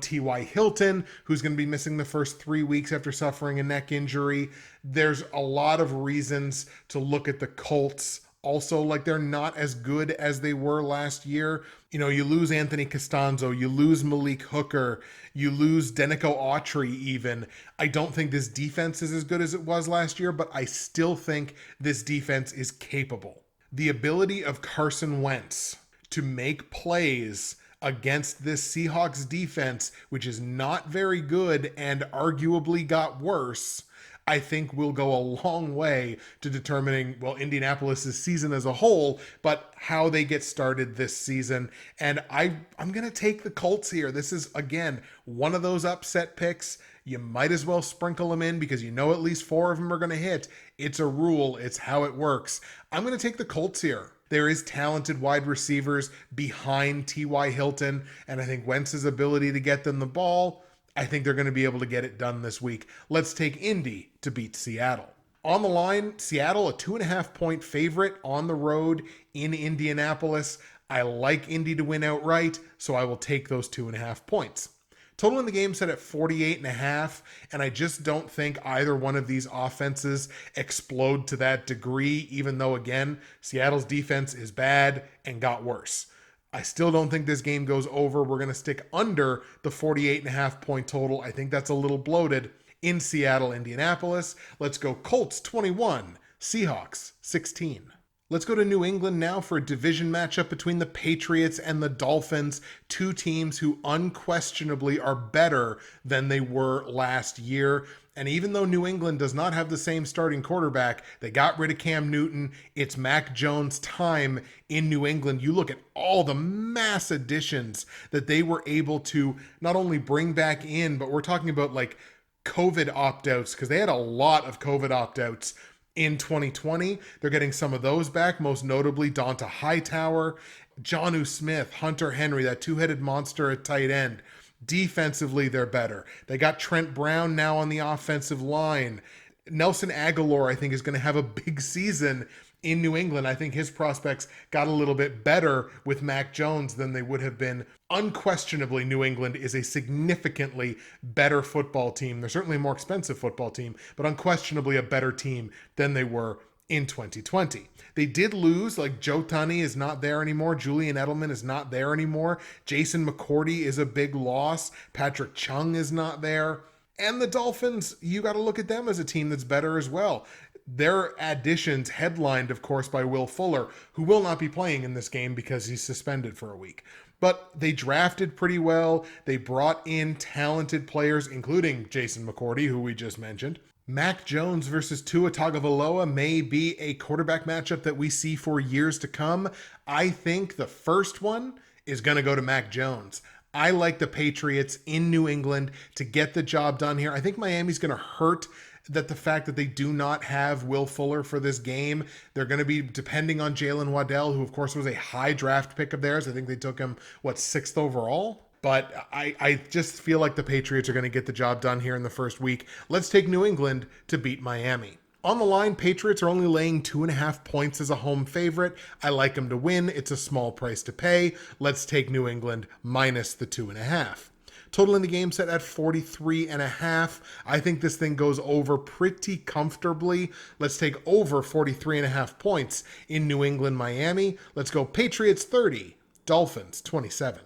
T.Y. Hilton, who's going to be missing the first 3 weeks after suffering a neck injury. There's a lot of reasons to look at the Colts also like they're not as good as they were last year. You lose Anthony Costanzo, you lose Malik Hooker, you lose Denico Autry even. I don't think this defense is as good as it was last year, but I still think this defense is capable. The ability of Carson Wentz to make plays against this Seahawks defense, which is not very good and arguably got worse, I think will go a long way to determining, Indianapolis' season as a whole, but how they get started this season. And I'm going to take the Colts here. This is, again, one of those upset picks. You might as well sprinkle them in because at least 4 of them are going to hit. It's a rule. It's how it works. I'm going to take the Colts here. There is talented wide receivers behind T.Y. Hilton, and I think Wentz's ability to get them the ball, I think they're going to be able to get it done this week. Let's take Indy to beat Seattle. On the line, Seattle, a 2.5 point favorite on the road in Indianapolis. I like Indy to win outright, so I will take those 2.5 points. Total in the game set at 48.5, and I just don't think either one of these offenses explode to that degree, even though, again, Seattle's defense is bad and got worse. I still don't think this game goes over. We're going to stick under the 48.5 point total. I think that's a little bloated. In Seattle, Indianapolis, let's go Colts 21, Seahawks 16. Let's go to New England now for a division matchup between the Patriots and the Dolphins, two teams who unquestionably are better than they were last year. And even though New England does not have the same starting quarterback, they got rid of Cam Newton. It's Mac Jones' time in New England. You look at all the mass additions that they were able to not only bring back in, but we're talking about like COVID opt-outs, because they had a lot of COVID opt-outs in 2020. They're getting some of those back, most notably Donta Hightower, Jonnu Smith, Hunter Henry, that two-headed monster at tight end. Defensively, they're better. They got Trent Brown now on the offensive line. Nelson Aguilar, I think, is going to have a big season in New England. I think his prospects got a little bit better with Mac Jones than they would have been. Unquestionably, New England is a significantly better football team. They're certainly a more expensive football team, but unquestionably a better team than they were in 2020. They did lose, like Joe Tunney is not there anymore. Julian Edelman is not there anymore. Jason McCourty is a big loss. Patrick Chung is not there. And the Dolphins, you got to look at them as a team that's better as well. Their additions headlined, of course, by Will Fuller, who will not be playing in this game because he's suspended for a week. But they drafted pretty well. They brought in talented players, including Jason McCourty, who we just mentioned. Mac Jones versus Tua Tagovailoa may be a quarterback matchup that we see for years to come. I think the first one is going to go to Mac Jones. I like the Patriots in New England to get the job done here. I think Miami's going to hurt that the fact that they do not have Will Fuller for this game. They're going to be depending on Jalen Waddell, who of course was a high draft pick of theirs. I think they took him, 6th overall? But I just feel like the Patriots are going to get the job done here in the first week. Let's take New England to beat Miami. On the line, Patriots are only laying 2.5 points as a home favorite. I like them to win. It's a small price to pay. Let's take New England minus the 2.5. Total in the game set at 43.5. I think this thing goes over pretty comfortably. Let's take over 43.5 points in New England, Miami. Let's go Patriots 30, Dolphins 27.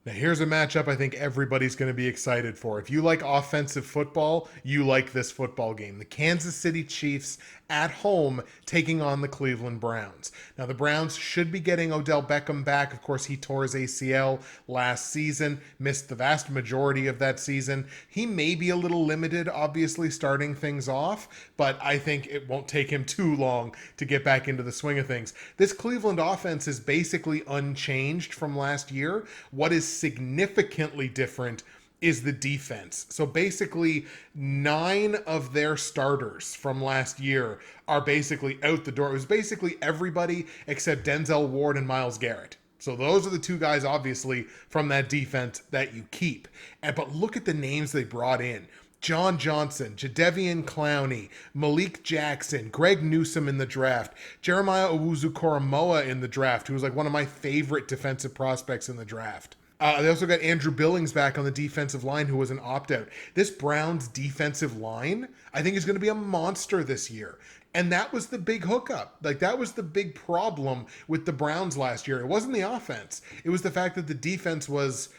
Now here's a matchup I think everybody's going to be excited for. If you like offensive football, you like this football game. The Kansas City Chiefs at home taking on the Cleveland Browns. Now the Browns should be getting Odell Beckham back. Of course, he tore his ACL last season, missed the vast majority of that season. He may be a little limited, obviously, starting things off, but I think it won't take him too long to get back into the swing of things. This Cleveland offense is basically unchanged from last year. What is significantly different is the defense. So basically 9 of their starters from last year are basically out the door. It was basically everybody except Denzel Ward and Myles Garrett. So those are the two guys, obviously, from that defense that you keep. But look at the names they brought in. John Johnson, Jadeveon Clowney, Malik Jackson, Greg Newsome in the draft, Jeremiah Owuzu-Koramoah in the draft, who was like one of my favorite defensive prospects in the draft. They also got Andrew Billings back on the defensive line, who was an opt-out. This Browns defensive line, I think, is going to be a monster this year. And that was the big hookup. Like, that was the big problem with the Browns last year. It wasn't the offense. It was the fact that the defense was,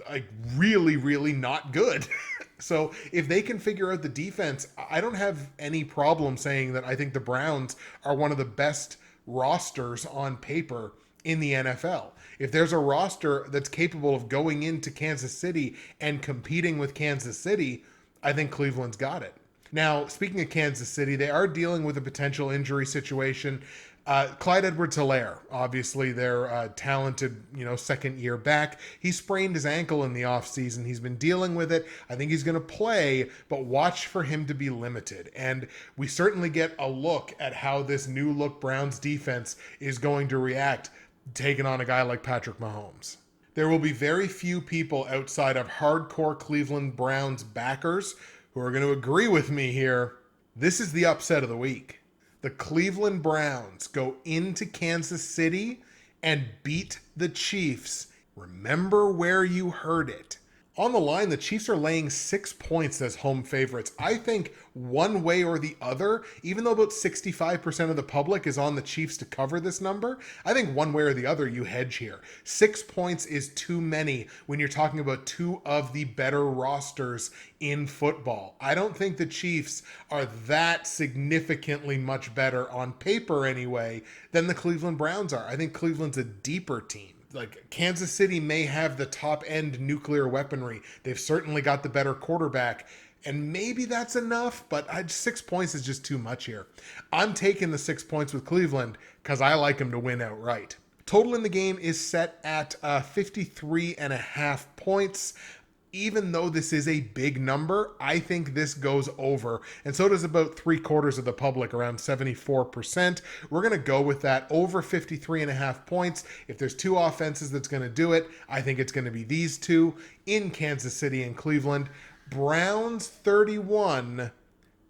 like, really, really not good. So if they can figure out the defense, I don't have any problem saying that I think the Browns are one of the best rosters on paper in the NFL. If there's a roster that's capable of going into Kansas City and competing with Kansas City, I think Cleveland's got it. Now, speaking of Kansas City, they are dealing with a potential injury situation. Clyde Edwards-Helaire, obviously their talented, second year back. He sprained his ankle in the offseason. He's been dealing with it. I think he's going to play, but watch for him to be limited. And we certainly get a look at how this new look Browns defense is going to react taking on a guy like Patrick Mahomes. There will be very few people outside of hardcore Cleveland Browns backers who are going to agree with me here. This is the upset of the week. The Cleveland Browns go into Kansas City and beat the Chiefs. Remember where you heard it. On the line, the Chiefs are laying 6 points as home favorites. I think one way or the other, even though about 65% of the public is on the Chiefs to cover this number, I think one way or the other you hedge here. 6 points is too many when you're talking about two of the better rosters in football. I don't think the Chiefs are that significantly much better on paper anyway than the Cleveland Browns are. I think Cleveland's a deeper team. Like, Kansas City may have the top end nuclear weaponry. They've certainly got the better quarterback. And maybe that's enough, but 6 points is just too much here. I'm taking the 6 points with Cleveland because I like them to win outright. Total in the game is set at 53.5 points. Even though this is a big number, I think this goes over. And so does about 3/4 of the public, around 74%. We're going to go with that over 53.5 points. If there's two offenses that's going to do it, I think it's going to be these two in Kansas City and Cleveland. Browns 31,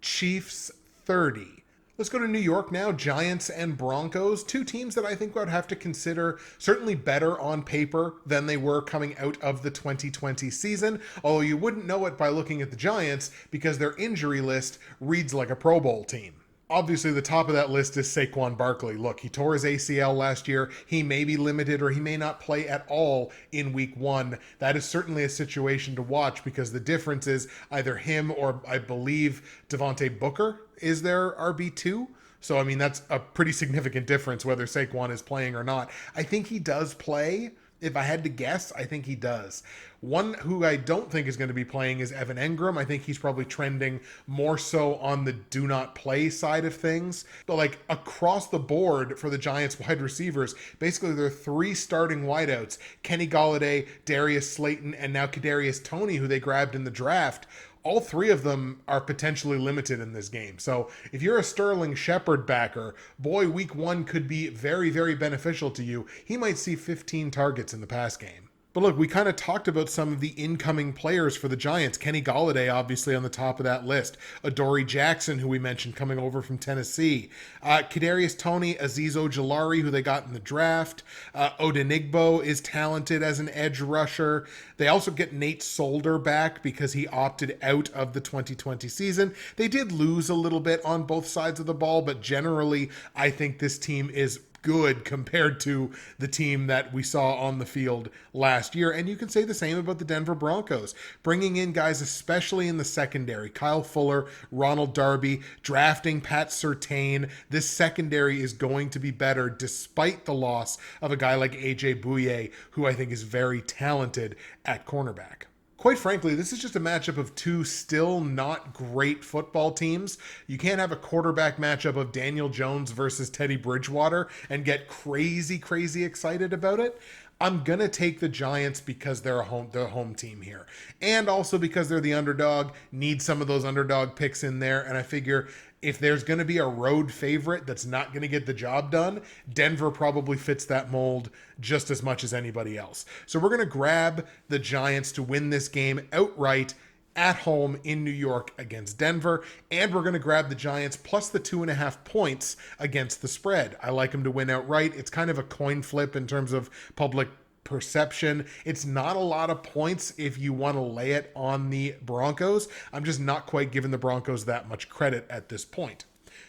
Chiefs 30. Let's go to New York now. Giants and Broncos, two teams that I think would have to consider certainly better on paper than they were coming out of the 2020 season, although you wouldn't know it by looking at the Giants because their injury list reads like a Pro Bowl team. Obviously, the top of that list is Saquon Barkley. Look, he tore his ACL last year. He may be limited or he may not play at all in week 1. That is certainly a situation to watch because the difference is either him or, I believe, Devontae Booker is their RB2. So, I mean, that's a pretty significant difference whether Saquon is playing or not. I think he does play. If I had to guess, I think he does. One who I don't think is going to be playing is Evan Engram. I think he's probably trending more so on the do not play side of things. But like across the board for the Giants wide receivers, basically there are 3 starting wideouts. Kenny Golladay, Darius Slayton, and now Kadarius Toney, who they grabbed in the draft. All 3 of them are potentially limited in this game. So if you're a Sterling Shepard backer, boy, week 1 could be very, very beneficial to you. He might see 15 targets in the pass game. But look, we kind of talked about some of the incoming players for the Giants. Kenny Golladay, obviously, on the top of that list. Adoree Jackson, who we mentioned, coming over from Tennessee. Kadarius Toney, Azeez Ojulari, who they got in the draft. Odenigbo is talented as an edge rusher. They also get Nate Solder back because he opted out of the 2020 season. They did lose a little bit on both sides of the ball, but generally, I think this team is good compared to the team that we saw on the field last year. And you can say the same about the Denver Broncos. Bringing in guys, especially in the secondary, Kyle Fuller, Ronald Darby, drafting Pat Surtain. This secondary is going to be better despite the loss of a guy like AJ Bouye, who I think is very talented at cornerback. Quite frankly, this is just a matchup of 2 still not great football teams. You can't have a quarterback matchup of Daniel Jones versus Teddy Bridgewater and get crazy, crazy excited about it. I'm going to take the Giants because they're the home team here. And also because they're the underdog, need some of those underdog picks in there. And I figure if there's going to be a road favorite that's not going to get the job done, Denver probably fits that mold just as much as anybody else. So we're going to grab the Giants to win this game outright at home in New York against Denver. And we're going to grab the Giants plus the 2.5 points against the spread. I like them to win outright. It's kind of a coin flip in terms of public perception. It's not a lot of points if you want to lay it on the Broncos. I'm just not quite giving the Broncos that much credit at this point.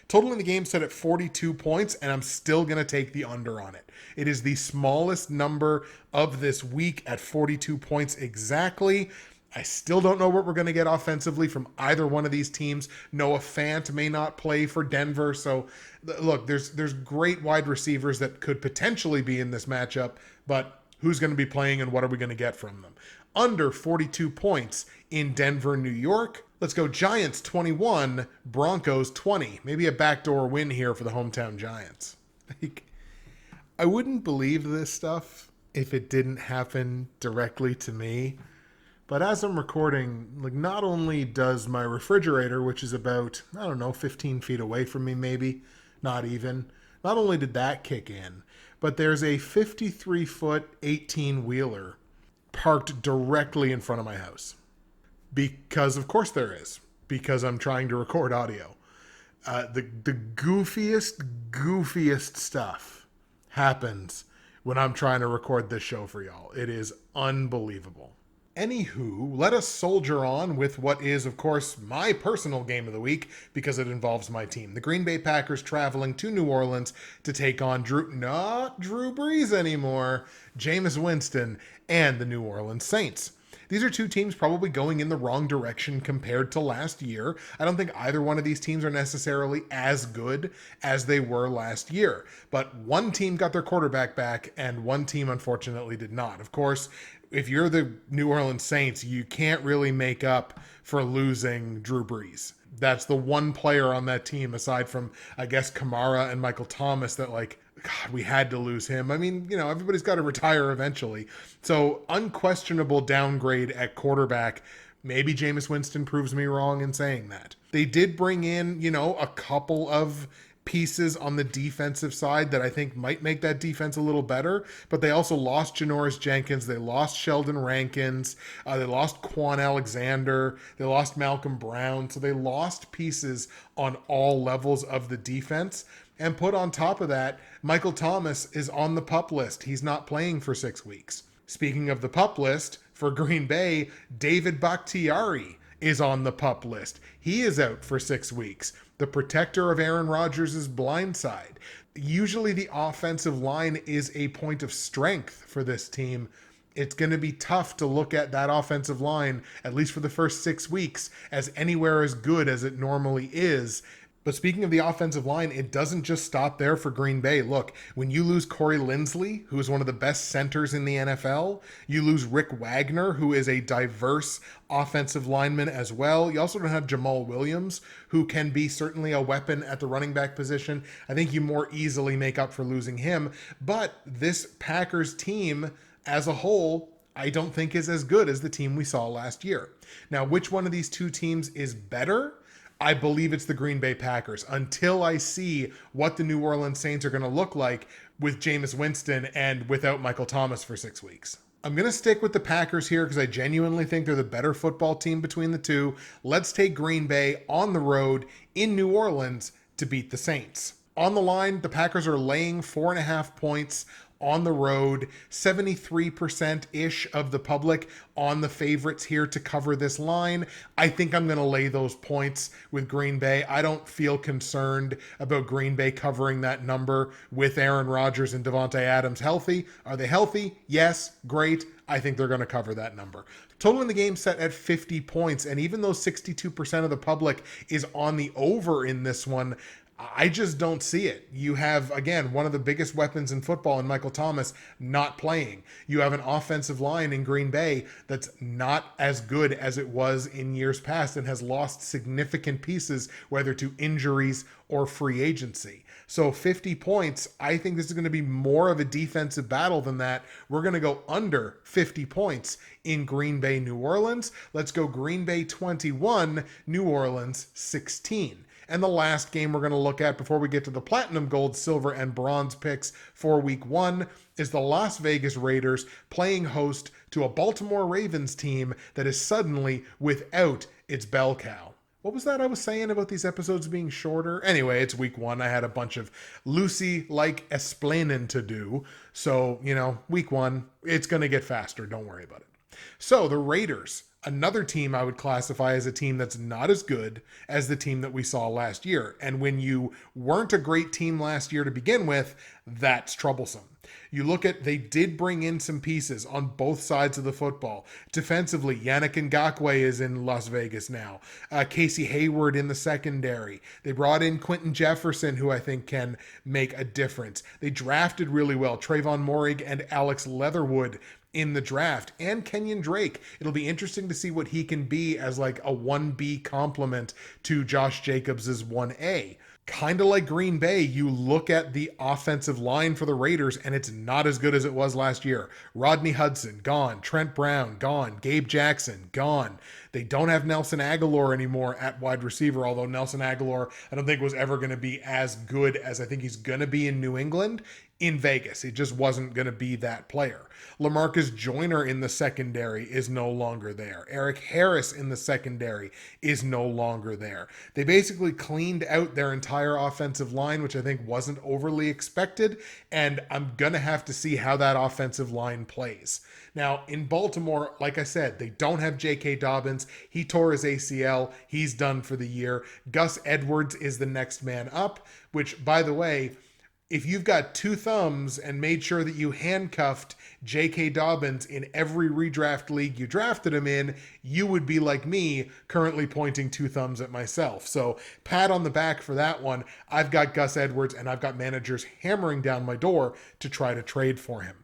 Total in the game set at 42 points, and I'm still going to take the under on it. It is the smallest number of this week at 42 points exactly. I still don't know what we're going to get offensively from either one of these teams. Noah Fant may not play for Denver. So, look, there's great wide receivers that could potentially be in this matchup, but who's going to be playing and what are we going to get from them? Under 42 points in Denver, New York. Let's go Giants 21, Broncos 20. Maybe a backdoor win here for the hometown Giants. I wouldn't believe this stuff if it didn't happen directly to me. But as I'm recording, like, not only does my refrigerator, which is about, 15 feet away from me maybe, not only did that kick in, but there's a 53-foot 18-wheeler parked directly in front of my house. Because, of course there is. Because I'm trying to record audio. The goofiest stuff happens when I'm trying to record this show for y'all. It is unbelievable. Anywho, let us soldier on with what is, of course, my personal game of the week because it involves my team. The Green Bay Packers traveling to New Orleans to take on not Drew Brees anymore, Jameis Winston, and the New Orleans Saints. These are two teams probably going in the wrong direction compared to last year. I don't think either one of these teams are necessarily as good as they were last year. But one team got their quarterback back, and one team unfortunately did not. Of course, if you're the New Orleans Saints, you can't really make up for losing Drew Brees. That's the one player on that team, aside from, I guess, Kamara and Michael Thomas, that, like, God, we had to lose him. I mean, everybody's got to retire eventually. So, unquestionable downgrade at quarterback. Maybe Jameis Winston proves me wrong in saying that. They did bring in, a couple of pieces on the defensive side that I think might make that defense a little better, but they also lost Janoris Jenkins, they lost Sheldon Rankins, they lost Quan Alexander, they lost Malcolm Brown, so they lost pieces on all levels of the defense. And put on top of that, Michael Thomas is on the PUP list. He's not playing for 6 weeks. Speaking of the PUP list, for Green Bay, David Bakhtiari is on the PUP list. He is out for 6 weeks. The protector of Aaron Rodgers' blind side. Usually the offensive line is a point of strength for this team. It's going to be tough to look at that offensive line, at least for the first 6 weeks, as anywhere as good as it normally is. But speaking of the offensive line, it doesn't just stop there for Green Bay. Look, when you lose Corey Linsley, who is one of the best centers in the NFL, you lose Rick Wagner, who is a diverse offensive lineman as well. You also don't have Jamal Williams, who can be certainly a weapon at the running back position. I think you more easily make up for losing him. But this Packers team as a whole, I don't think is as good as the team we saw last year. Now, which one of these two teams is better? I believe it's the Green Bay Packers until I see what the New Orleans Saints are going to look like with Jameis Winston and without Michael Thomas for 6 weeks. I'm going to stick with the Packers here because I genuinely think they're the better football team between the two. Let's take Green Bay on the road in New Orleans to beat the Saints. On the line, the Packers are laying 4.5 points on the road. 73%-ish of the public on the favorites here to cover this line. I think I'm going to lay those points with Green Bay. I don't feel concerned about Green Bay covering that number with Aaron Rodgers and Devontae Adams healthy. Are they healthy? Yes. Great. I think they're going to cover that number. Total in the game set at 50 points. And even though 62% of the public is on the over in this one, I just don't see it. You have, again, one of the biggest weapons in football in Michael Thomas not playing. You have an offensive line in Green Bay that's not as good as it was in years past and has lost significant pieces, whether to injuries or free agency. So 50 points, I think this is going to be more of a defensive battle than that. We're going to go under 50 points in Green Bay, New Orleans. Let's go Green Bay 21, New Orleans 16. And the last game we're going to look at before we get to the platinum, gold, silver, and bronze picks for week 1 is the Las Vegas Raiders playing host to a Baltimore Ravens team that is suddenly without its bell cow. What was that I was saying about these episodes being shorter? Anyway, it's week 1. I had a bunch of Lucy-like explaining to do. So, week 1, it's going to get faster. Don't worry about it. So, the Raiders, another team I would classify as a team that's not as good as the team that we saw last year. And when you weren't a great team last year to begin with, that's troublesome. You look at, they did bring in some pieces on both sides of the football. Defensively, Yannick Ngakoue is in Las Vegas now. Casey Hayward in the secondary. They brought in Quentin Jefferson, who I think can make a difference. They drafted really well. Trayvon Moehrig and Alex Leatherwood in the draft, and Kenyon Drake. It'll be interesting to see what he can be as like a 1B complement to Josh Jacobs' 1A. Kind of like Green Bay, you look at the offensive line for the Raiders and it's not as good as it was last year. Rodney Hudson, gone. Trent Brown, gone. Gabe Jackson, gone. They don't have Nelson Aguilar anymore at wide receiver, although Nelson Aguilar I don't think was ever going to be as good as I think he's going to be in New England. in Vegas. He just wasn't going to be that player. LaMarcus Joyner in the secondary is no longer there. Eric Harris in the secondary is no longer there. They basically cleaned out their entire offensive line, which I think wasn't overly expected, and I'm going to have to see how that offensive line plays. Now, in Baltimore, like I said, they don't have J.K. Dobbins. He tore his ACL. He's done for the year. Gus Edwards is the next man up, which, by the way, if you've got two thumbs and made sure that you handcuffed J.K. Dobbins in every redraft league you drafted him in, you would be like me, currently pointing two thumbs at myself. So pat on the back for that one. I've got Gus Edwards, and I've got managers hammering down my door to try to trade for him.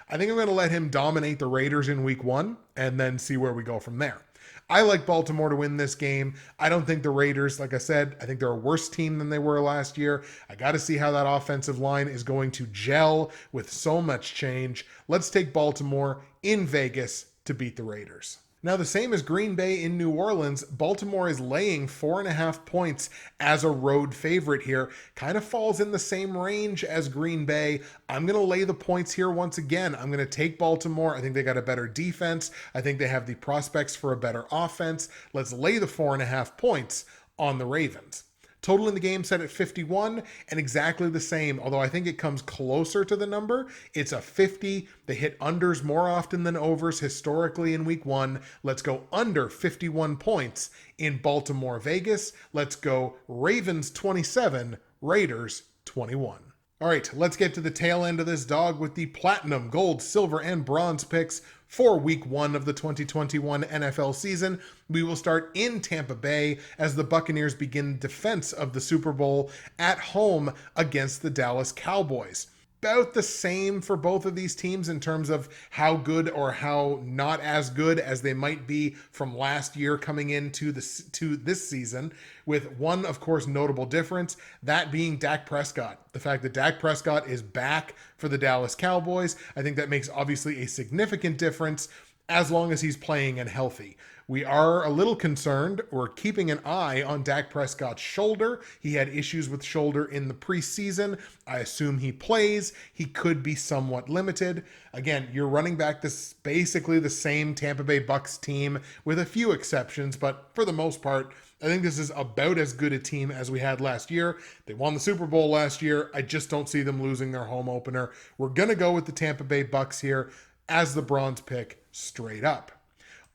I think I'm going to let him dominate the Raiders in week 1 and then see where we go from there. I like Baltimore to win this game. I don't think the Raiders, like I said, I think they're a worse team than they were last year. I got to see how that offensive line is going to gel with so much change. Let's take Baltimore in Vegas to beat the Raiders. Now, the same as Green Bay in New Orleans, Baltimore is laying 4.5 points as a road favorite here. Kind of falls in the same range as Green Bay. I'm going to lay the points here once again. I'm going to take Baltimore. I think they got a better defense. I think they have the prospects for a better offense. Let's lay the 4.5 points on the Ravens. Total in the game set at 51 and exactly the same, although I think it comes closer to the number. It's a 50. They hit unders more often than overs historically in week 1. Let's go under 51 points in Baltimore, Vegas. Let's go Ravens 27, Raiders 21. All right, let's get to the tail end of this dog with the platinum, gold, silver, and bronze picks for week 1 of the 2021 NFL season. We will start in Tampa Bay as the Buccaneers begin defense of the Super Bowl at home against the Dallas Cowboys. About the same for both of these teams in terms of how good or how not as good as they might be from last year coming into this season, with one, of course, notable difference, that being Dak Prescott. The fact that Dak Prescott is back for the Dallas Cowboys, I think that makes obviously a significant difference as long as he's playing and healthy. We are a little concerned. We're keeping an eye on Dak Prescott's shoulder. He had issues with shoulder in the preseason. I assume he plays. He could be somewhat limited. Again, you're running back this basically the same Tampa Bay Bucs team with a few exceptions, but for the most part, I think this is about as good a team as we had last year. They won the Super Bowl last year. I just don't see them losing their home opener. We're going to go with the Tampa Bay Bucs here as the bronze pick straight up.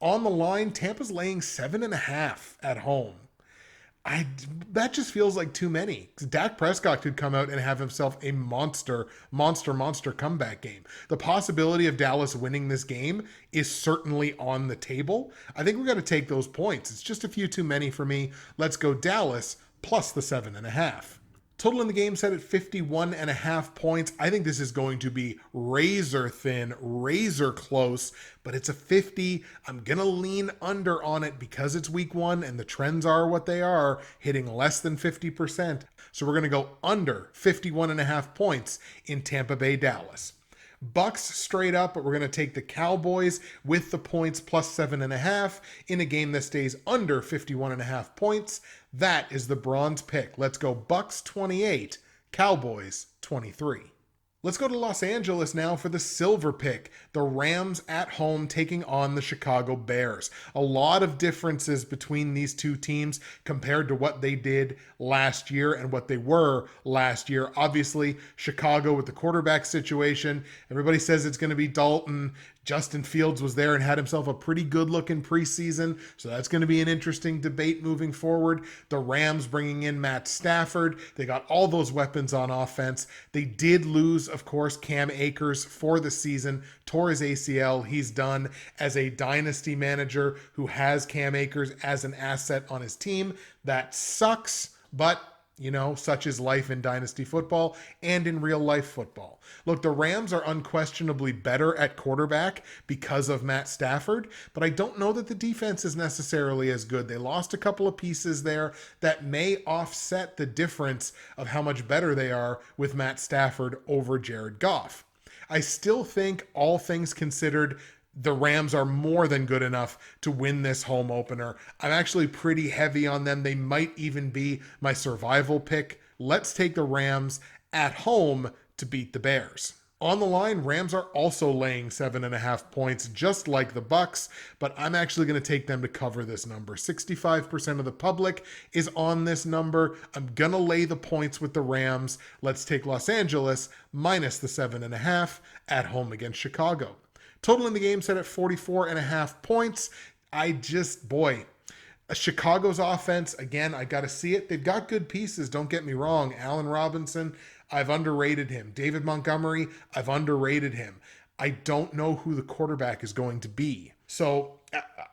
On the line, Tampa's laying 7.5 at home. That just feels like too many. Dak Prescott could come out and have himself a monster comeback game. The possibility of Dallas winning this game is certainly on the table. I think we got to take those points. It's just a few too many for me. Let's go Dallas plus the 7.5. Total in the game set at 51.5 points. I think this is going to be razor thin, razor close, but it's a 50. I'm going to lean under on it because it's week 1 and the trends are what they are, hitting less than 50%. So we're going to go under 51.5 points in Tampa Bay, Dallas. Bucks straight up, but we're going to take the Cowboys with the points plus 7.5 in a game that stays under 51.5 points. That is the bronze pick. Let's go Bucks 28, Cowboys 23. Let's go to Los Angeles now for the silver pick. The Rams at home taking on the Chicago Bears. A lot of differences between these two teams compared to what they did last year and what they were last year. Obviously, Chicago with the quarterback situation. Everybody says it's going to be Dalton. Justin Fields was there and had himself a pretty good look in preseason, so that's going to be an interesting debate moving forward. The Rams bringing in Matt Stafford. They got all those weapons on offense. They did lose, of course, Cam Akers for the season, tore his ACL. He's done as a dynasty manager who has Cam Akers as an asset on his team. That sucks, but you know, such is life in dynasty football and in real life football. Look, the Rams are unquestionably better at quarterback because of Matt Stafford, but I don't know that the defense is necessarily as good. They lost a couple of pieces there that may offset the difference of how much better they are with Matt Stafford over Jared Goff. I still think, all things considered, the Rams are more than good enough to win this home opener. I'm actually pretty heavy on them. They might even be my survival pick. Let's take the Rams at home to beat the Bears. On the line, Rams are also laying 7.5 points, just like the Bucks, but I'm actually going to take them to cover this number. 65% of the public is on this number. I'm going to lay the points with the Rams. Let's take Los Angeles minus the 7.5 at home against Chicago. Total in the game set at 44.5 points. Chicago's offense, again, I got to see it. They've got good pieces, don't get me wrong. Allen Robinson, I've underrated him. David Montgomery, I've underrated him. I don't know who the quarterback is going to be. So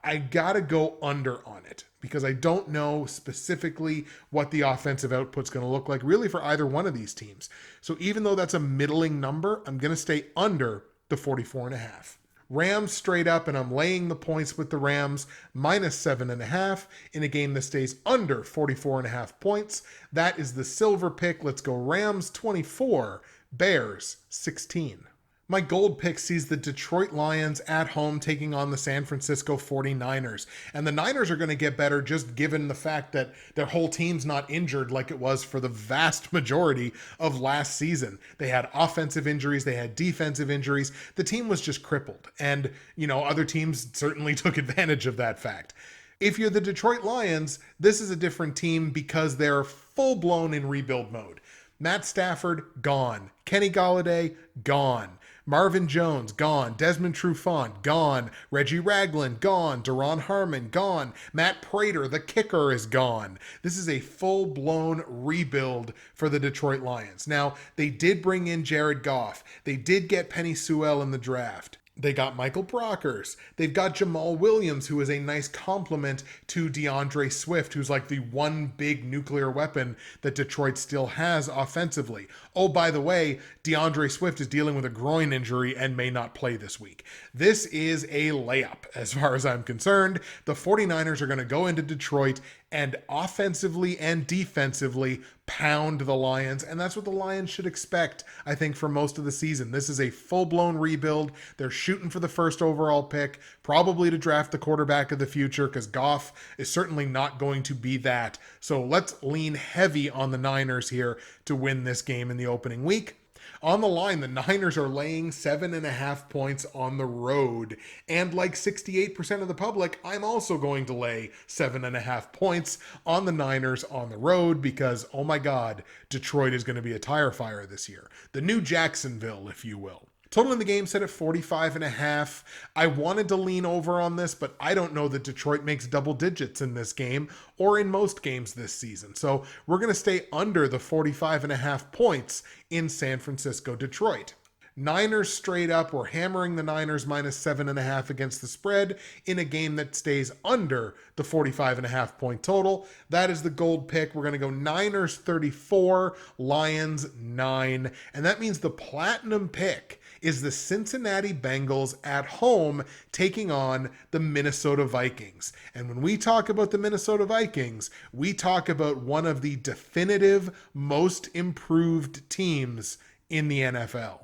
I got to go under on it because I don't know specifically what the offensive output's going to look like really for either one of these teams. So even though that's a middling number, I'm going to stay under the 44.5. Rams straight up, and I'm laying the points with the Rams minus 7.5 in a game that stays under 44.5 points. That is the silver pick. Let's go Rams 24, Bears 16. My gold pick sees the Detroit Lions at home taking on the San Francisco 49ers. And the Niners are going to get better just given the fact that their whole team's not injured like it was for the vast majority of last season. They had offensive injuries, they had defensive injuries. The team was just crippled. And, other teams certainly took advantage of that fact. If you're the Detroit Lions, this is a different team because they're full-blown in rebuild mode. Matt Stafford, gone. Kenny Golladay, gone. Marvin Jones, gone. Desmond Trufant, gone. Reggie Ragland, gone. Daron Harmon, gone. Matt Prater, the kicker, is gone. This is a full-blown rebuild for the Detroit Lions. Now, they did bring in Jared Goff. They did get Penny Sewell in the draft. They got Michael Brockers. They've got Jamal Williams, who is a nice complement to DeAndre Swift, who's like the one big nuclear weapon that Detroit still has offensively. Oh, by the way, DeAndre Swift is dealing with a groin injury and may not play this week. This is a layup as far as I'm concerned. The 49ers are going to go into Detroit and offensively and defensively pound the Lions, and that's what the Lions should expect, I think, for most of the season. This is a full-blown rebuild. They're shooting for the first overall pick, probably to draft the quarterback of the future, because Goff is certainly not going to be that. So let's lean heavy on the Niners here to win this game in the opening week. On the line, the Niners are laying 7.5 points on the road. And like 68% of the public, I'm also going to lay 7.5 points on the Niners on the road because, oh my God, Detroit is going to be a tire fire this year. The new Jacksonville, if you will. Total in the game set at 45.5. I wanted to lean over on this, but I don't know that Detroit makes double digits in this game or in most games this season. So we're going to stay under the 45.5 points in San Francisco, Detroit. Niners straight up. We're hammering the Niners minus 7.5 against the spread in a game that stays under the 45.5 point total. That is the gold pick. We're going to go Niners 34, Lions 9. And that means the platinum pick is the Cincinnati Bengals at home taking on the Minnesota Vikings. And when we talk about the Minnesota Vikings, we talk about one of the definitive, most improved teams in the NFL.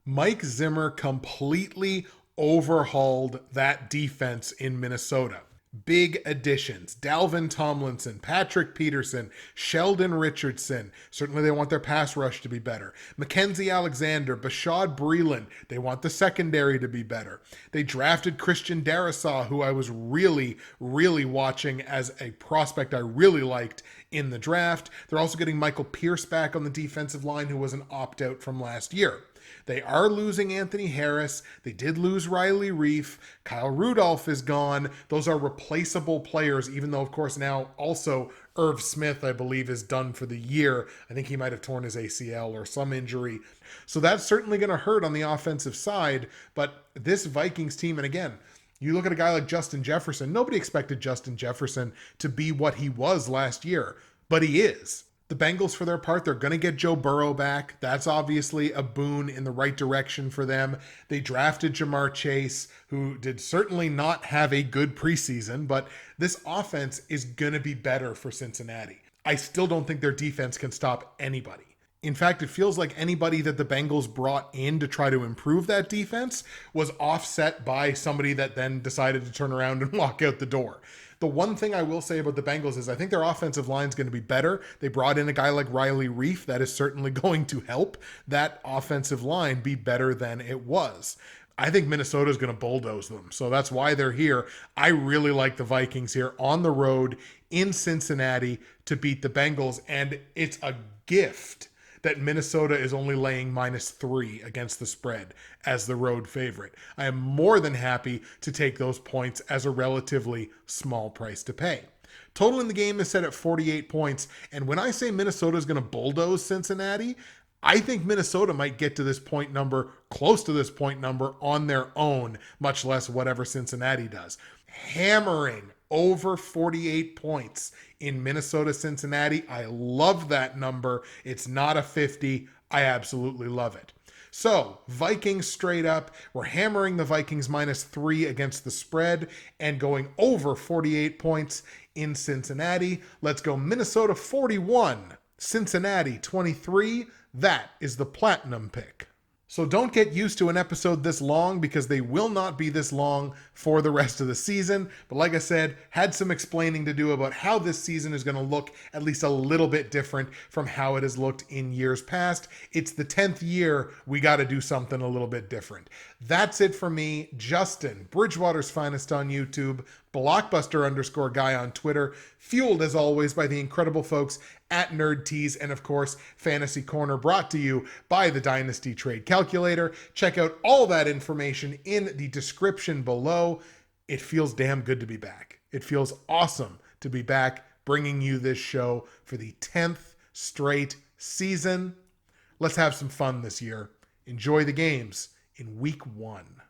Mike Zimmer completely overhauled that defense in Minnesota. Big additions. Dalvin Tomlinson, Patrick Peterson, Sheldon Richardson. Certainly they want their pass rush to be better. Mackenzie Alexander, Bashaud Breeland. They want the secondary to be better. They drafted Christian Darrisaw, who I was really watching as a prospect I really liked in the draft. They're also getting Michael Pierce back on the defensive line, who was an opt-out from last year. They are losing Anthony Harris. They did lose Riley Reif. Kyle Rudolph is gone. Those are replaceable players, even though, of course, now also Irv Smith, I believe, is done for the year. I think he might have torn his ACL or some injury. So that's certainly going to hurt on the offensive side. But this Vikings team, and again, you look at a guy like Justin Jefferson. Nobody expected Justin Jefferson to be what he was last year, but he is. The Bengals, for their part, they're going to get Joe Burrow back. That's obviously a boon in the right direction for them. They drafted Jamar Chase, who did certainly not have a good preseason, but this offense is going to be better for Cincinnati. I still don't think their defense can stop anybody. In fact, it feels like anybody that the Bengals brought in to try to improve that defense was offset by somebody that then decided to turn around and walk out the door. The one thing I will say about the Bengals is I think their offensive line is going to be better. They brought in a guy like Riley Reif. That is certainly going to help that offensive line be better than it was. I think Minnesota is going to bulldoze them. So that's why they're here. I really like the Vikings here on the road in Cincinnati to beat the Bengals. And it's a gift that Minnesota is only laying -3 against the spread as the road favorite. I am more than happy to take those points as a relatively small price to pay. Total in the game is set at 48 points. And when I say Minnesota is going to bulldoze Cincinnati, I think Minnesota might get to this point number, close to this point number on their own, much less whatever Cincinnati does. Hammering over 48 points in Minnesota, Cincinnati. I love that number. It's not a 50. I absolutely love it. So, Vikings straight up. We're hammering the Vikings -3 against the spread and going over 48 points in Cincinnati. Let's go Minnesota 41, Cincinnati 23. That is the platinum pick. So don't get used to an episode this long because they will not be this long for the rest of the season. But like I said, had some explaining to do about how this season is going to look at least a little bit different from how it has looked in years past. It's the 10th year. We got to do something a little bit different. That's it for me, Justin, Bridgewater's Finest on YouTube, Blockbuster_guy on Twitter, fueled as always by the incredible folks at Nerd Tees, and of course, Fantasy Corner, brought to you by the Dynasty Trade Calculator. Check out all that information in the description below. It feels damn good to be back. It feels awesome to be back bringing you this show for the 10th straight season. Let's have some fun this year. Enjoy the games in week 1.